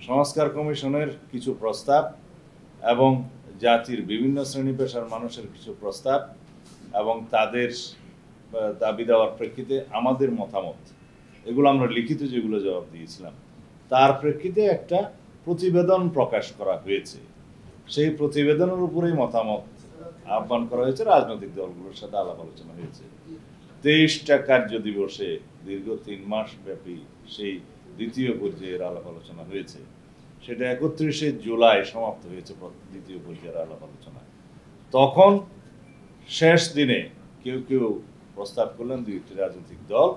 সংস্কার কমিশনের কিছু প্রস্তাব এবং জাতির বিভিন্ন শ্রেণী পেশার মানুষের কিছু প্রস্তাব এবং তাদের দাবি দেওয়ার প্রেক্ষিতে আমাদের মতামত, এগুলো আমরা লিখিত যেগুলো জবাব দিয়েছিলাম, তার প্রেক্ষিতে একটা প্রতিবেদন প্রকাশ করা হয়েছে। সেই প্রতিবেদনের উপরেই মতামত আহ্বান করা হয়েছে, রাজনৈতিক দলগুলোর সাথে আলাপ আলোচনা হয়েছে। 23টা কার্য দিবসে দীর্ঘ 3 মাস ব্যাপী সেই দ্বিতীয় পর্যায়ের আলাপ আলোচনা হয়েছে। সেটা 31শে জুলাই সমাপ্ত হয়েছে দ্বিতীয় পর্যায়ের আলাপ আলোচনা। তখন শেষ দিনে কেউ কেউ প্রস্তাব করলেন, 2টি রাজনৈতিক দল,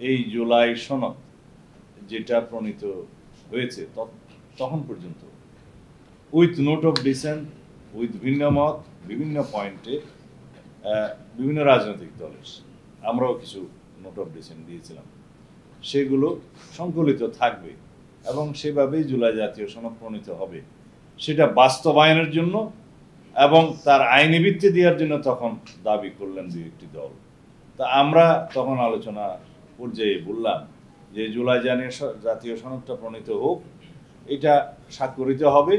এই জুলাই সনদ যেটা প্রণীত হয়েছে তখন পর্যন্ত with note of dissent, with ভিন্ন মত, বিভিন্ন পয়েন্টে বিভিন্ন রাজনৈতিক দলের, আমরাও কিছু নোট অফ ডিসেন্ট দিয়েছিলাম, সেগুলো সংকলিত থাকবে এবং সেভাবেই জুলাই জাতীয় সনদ প্রণীত হবে। সেটা বাস্তবায়নের জন্য এবং তার আইনি ভিত্তি দেওয়ার জন্য তখন দাবি করলেন 2-1টি দল। তা আমরা তখন আলোচনা পর্যায়ে বললাম যে জুলাই জাতীয় সনদটা প্রণীত হোক, এটা স্বাক্ষরিত হবে,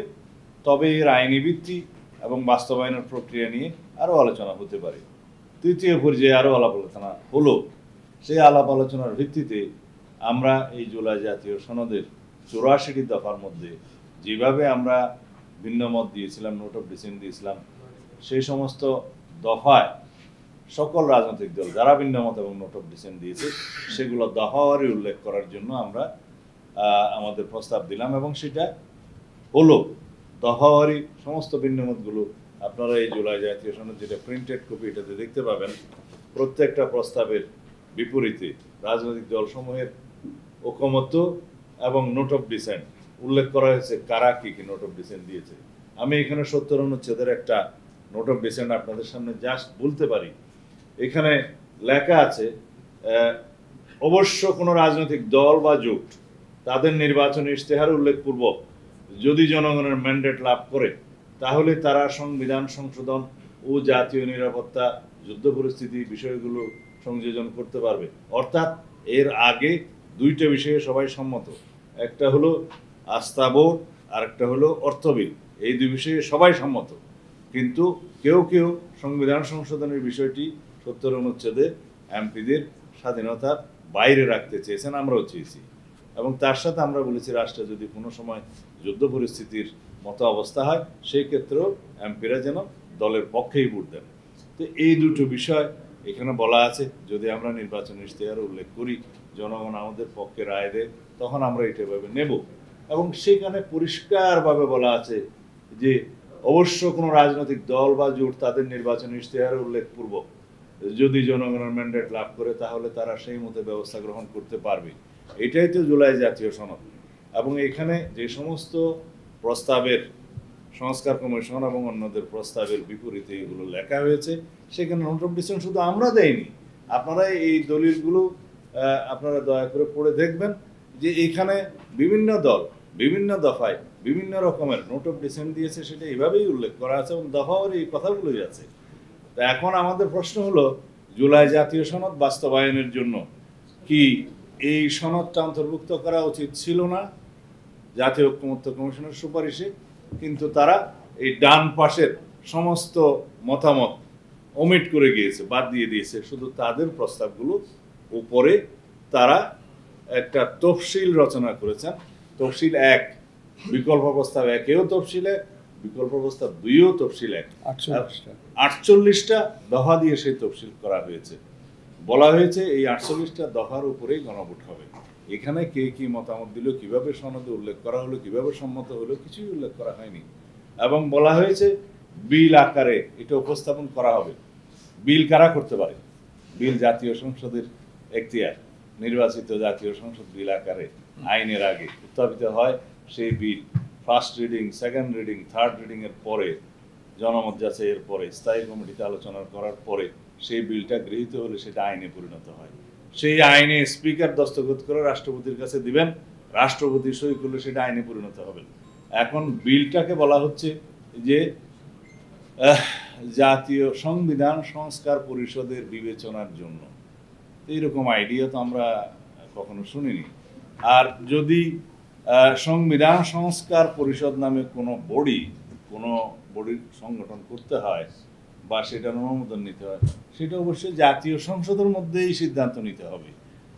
তবে এর আইনি ভিত্তি এবং বাস্তবায়নের প্রক্রিয়া নিয়ে আরও আলোচনা হতে পারে। তৃতীয় পর্যায়ে আরও আলাপ আলোচনা হলো। সেই আলাপ আলোচনার ভিত্তিতে আমরা এই জুলাই জাতীয় সনদের 84টি দফার মধ্যে যেভাবে আমরা ভিন্ন মত দিয়েছিলাম, নোট অফ ডিসেন্ট দিয়েছিলাম, সেই সমস্ত দফায় সকল রাজনৈতিক দল যারা ভিন্ন মত এবং নোট অফ ডিসেন্ট দিয়েছে সেগুলো দফাওয়ারি উল্লেখ করার জন্য আমরা আমাদের প্রস্তাব দিলাম এবং সেটা হলো। দফাওয়ারি সমস্ত ভিন্নমতগুলো আপনারা এই জুলাই জাতীয় সনদ যেটা প্রিন্টেড কপি, এটাতে দেখতে পাবেন। প্রত্যেকটা প্রস্তাবের বিপরীতে রাজনৈতিক দলসমূহের ঐকমত্য এবং নোট অফ ডিসেন্ট উল্লেখ করা হয়েছে, কারা কি কি নোট অফ ডিসেন্ট দিয়েছে। আমি এখানে 70 অনুচ্ছেদের একটা নোট অফ ডিসেন্ট আপনাদের সামনে জাস্ট বলতে পারি। এখানে লেখা আছে, অবশ্য কোনো রাজনৈতিক দল বা জোট তাদের নির্বাচনী ইশতেহার উল্লেখপূর্বক যদি জনগণের ম্যান্ডেট লাভ করে তাহলে তারা সংবিধান সংশোধন ও জাতীয় নিরাপত্তা, যুদ্ধ পরিস্থিতি বিষয়গুলো সংযোজন করতে পারবে। অর্থাৎ এর আগে 2টা বিষয়ে সবাই সম্মত, একটা হলো আস্থা ভোট আর একটা হলো অর্থ বিল। এই 2 বিষয়ে সবাই সম্মত, কিন্তু কেউ কেউ সংবিধান সংশোধনের বিষয়টি 70 অনুচ্ছেদে এমপিদের স্বাধীনতার বাইরে রাখতে চেয়েছেন, আমরাও চেয়েছি। এবং তার সাথে আমরা বলেছি রাষ্ট্রে যদি কোনো সময় যুদ্ধ পরিস্থিতির মতো অবস্থা হয় সেই ক্ষেত্রেও এমপিরা যেন দলের পক্ষেই ভোট দেন। তো এই 2টো বিষয় এখানে বলা আছে। যদি আমরা নির্বাচন ইশতেহার উল্লেখ করি, জনগণ আমাদের পক্ষে রায় দেয়, তখন আমরা এটা ভাবে নেব। এবং সেখানে পরিষ্কারভাবে বলা আছে যে অবশ্য কোনো রাজনৈতিক দল বা জোট তাদের নির্বাচন ইশতেহার উল্লেখপূর্বক যদি জনগণের ম্যান্ডেট লাভ করে তাহলে তারা সেই মতো ব্যবস্থা গ্রহণ করতে পারবে। এটাই তো জুলাই জাতীয় সনদ। এবং এখানে যে সমস্ত প্রস্তাবের সংস্কার কমিশন এবং অন্যদের প্রস্তাবের বিপরীতে এগুলো লেখা হয়েছে, সেখানে নোট অফ ডিসেন্ট শুধু আমরা দেইনি, আপনারা এই দলিলগুলো আপনারা দয়া করে পড়ে দেখবেন যে এখানে বিভিন্ন দল বিভিন্ন দফায় বিভিন্ন রকমের নোট অফ ডিসেন্ট দিয়েছে, সেটা এইভাবেই উল্লেখ করা আছে এবং দফাওয়ার এই কথাগুলোই আছে। তো এখন আমাদের প্রশ্ন হলো, জুলাই জাতীয় সনদ বাস্তবায়নের জন্য কি এই সনদটা অন্তর্ভুক্ত করা উচিত ছিল না জাতীয় ঐকমত্য কমিশনের সুপারিশে? কিন্তু তারা এই ডান পাশের সমস্ত মতামত ওমিট করে গিয়েছে, বাদ দিয়ে দিয়েছে। শুধু তাদের প্রস্তাবগুলো উপরে তারা একটা তফসিল রচনা করেছেন। তফসিল 1, বিকল্প প্রস্তাব 1-এও তফসিল 1, বিকল্প প্রস্তাব 2-এও তফসিল 1, 48টা দফা দিয়ে সেই তফসিল করা হয়েছে। বলা হয়েছে এই 48টা দফার উপরেই গণভোট হবে। এখানে কে কি মতামত দিল, কিভাবে সনদে উল্লেখ করা হলো, কিভাবে সম্মত হলো, কিছুই উল্লেখ করা হয়নি। এবং বলা হয়েছে বিল আকারে এটা উপস্থাপন করা হবে। বিল কারা করতে পারে? বিল জাতীয় সংসদের এখতিয়ার। নির্বাচিত জাতীয় সংসদ বিল আকারে আইনের আগে উত্থাপিত হয়। সেই bill first reading, second reading, third reading এর পরে, জনমত যাচাইয়ের পরে, স্থায়ী কমিটিতে আলোচনা করার পরে সেই বিলটা গৃহীত হলে সেটা আইনে পরিণত হয়। সেই আইনে স্পিকার দস্তখত করে রাষ্ট্রপতির কাছে দিবেন, রাষ্ট্রপতি সই করলে সেটা আইনে পরিণত হবে। এখন বিলটাকে বলা হচ্ছে যে জাতীয় সংবিধান সংস্কার পরিষদের বিবেচনার জন্য। এইরকম আইডিয়া তো আমরা কখনো শুনিনি। আর যদি সংবিধান সংস্কার পরিষদ নামে কোনো বডির সংগঠন করতে হয় বা সেটার অনুমোদন নিতে হয়, সেটা অবশ্যই জাতীয় সংসদের মধ্যেই সিদ্ধান্ত নিতে হবে।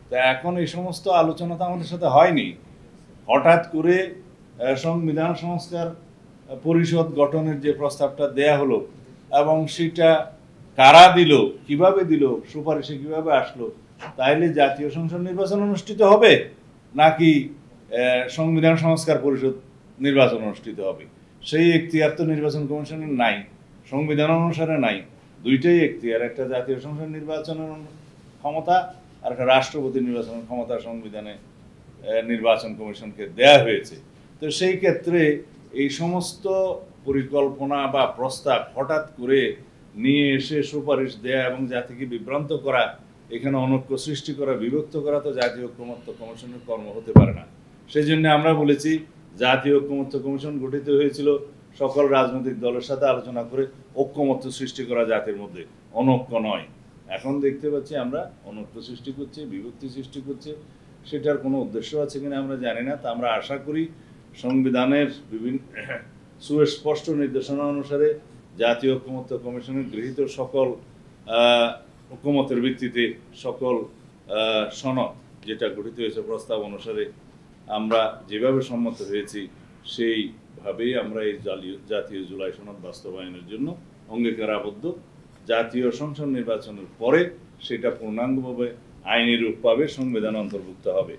তা এখন এই সমস্ত আলোচনা তো আমাদের সাথে হয়নি। হঠাৎ করে সংবিধান সংস্কার পরিষদ গঠনের যে প্রস্তাবটা দেয়া হলো এবং সেটা কারা দিল, কিভাবে দিল, সুপারিশে কিভাবে আসলো, তাইলে জাতীয় সংসদ নির্বাচন অনুষ্ঠিত হবে নাকি সংবিধান সংস্কার পরিষদ নির্বাচন অনুষ্ঠিত হবে? সেই এখতিয়ার তো নির্বাচন কমিশনের নাই, সংবিধান অনুসারে নাই। দুইটাই এখতিয়ার, একটা জাতীয় সংসদ নির্বাচনের ক্ষমতা আর একটা রাষ্ট্রপতি নির্বাচনের ক্ষমতা সংবিধানে নির্বাচন কমিশনকে দেয়া হয়েছে। তো সেই ক্ষেত্রে এই সমস্ত পরিকল্পনা বা প্রস্তাব হঠাৎ করে নিয়ে এসে সুপারিশ দেয়া এবং জাতিকে বিভ্রান্ত করা, এখানে অনৈক্য সৃষ্টি করা, বিভক্ত করা তো জাতীয় ঐক্যমত্য কমিশনের কর্ম হতে পারে না। সেই জন্য আমরা বলেছি জাতীয় ঐক্যমত্য কমিশন গঠিত হয়েছিল সকল রাজনৈতিক দলের সাথে আলোচনা করে ঐক্যমত্য সৃষ্টি করা জাতির মধ্যে, অনৈক্য নয়। এখন দেখতে পাচ্ছি আমরা অনৈক্য সৃষ্টি করছে, বিভক্তি সৃষ্টি করছে, সেটার কোনো উদ্দেশ্য আছে কিনা আমরা জানি না। তা আমরা আশা করি সংবিধানের বিভিন্ন সুস্পষ্ট নির্দেশনা অনুসারে জাতীয় ঐক্যমত্য কমিশনের গৃহীত সকল ঐক্যমতের ভিত্তিতে সকল সনদ যেটা গঠিত হয়েছে প্রস্তাব অনুসারে আমরা যেভাবে সম্মত হয়েছি সেইভাবেই আমরা এই জাতীয় জুলাই সনদ বাস্তবায়নের জন্য অঙ্গীকার আবদ্ধ। জাতীয় সংসদ নির্বাচনের পরে সেটা পূর্ণাঙ্গভাবে আইনি রূপ পাবে, সংবিধান অন্তর্ভুক্ত হবে।